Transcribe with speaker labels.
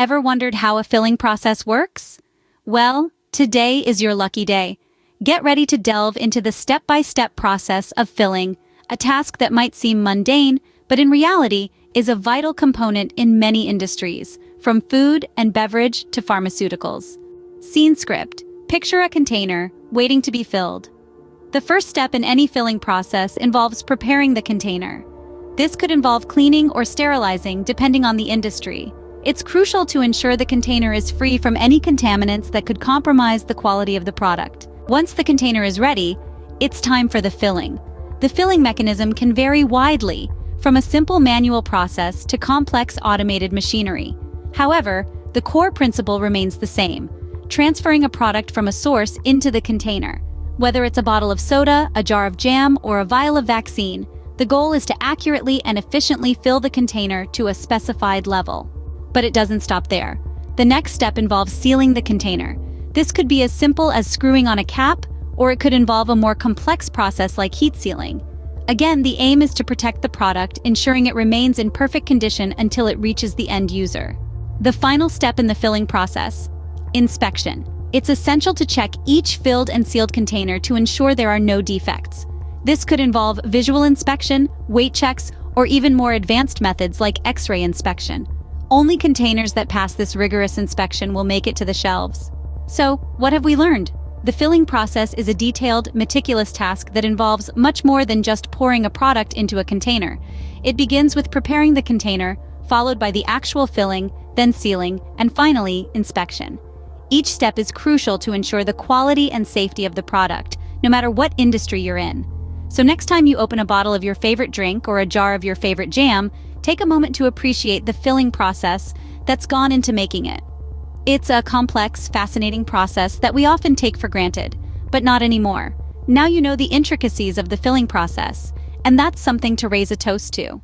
Speaker 1: Ever wondered how a filling process works? Well, today is your lucky day. Get ready to delve into the step-by-step process of filling, a task that might seem mundane, but in reality is a vital component in many industries, from food and beverage to pharmaceuticals. Scene script. Picture a container waiting to be filled. The first step in any filling process involves preparing the container. This could involve cleaning or sterilizing depending on the industry. It's crucial to ensure the container is free from any contaminants that could compromise the quality of the product. Once the container is ready, it's time for the filling. The filling mechanism can vary widely, from a simple manual process to complex automated machinery. However, the core principle remains the same: transferring a product from a source into the container. Whether it's a bottle of soda, a jar of jam, or a vial of vaccine, the goal is to accurately and efficiently fill the container to a specified level. But it doesn't stop there. The next step involves sealing the container. This could be as simple as screwing on a cap, or it could involve a more complex process like heat sealing. Again, the aim is to protect the product, ensuring it remains in perfect condition until it reaches the end user. The final step in the filling process: inspection. It's essential to check each filled and sealed container to ensure there are no defects. This could involve visual inspection, weight checks, or even more advanced methods like X-ray inspection. Only containers that pass this rigorous inspection will make it to the shelves. So, what have we learned? The filling process is a detailed, meticulous task that involves much more than just pouring a product into a container. It begins with preparing the container, followed by the actual filling, then sealing, and finally, inspection. Each step is crucial to ensure the quality and safety of the product, no matter what industry you're in. So next time you open a bottle of your favorite drink or a jar of your favorite jam, take a moment to appreciate the filling process that's gone into making it. It's a complex, fascinating process that we often take for granted, but not anymore. Now you know the intricacies of the filling process, and that's something to raise a toast to.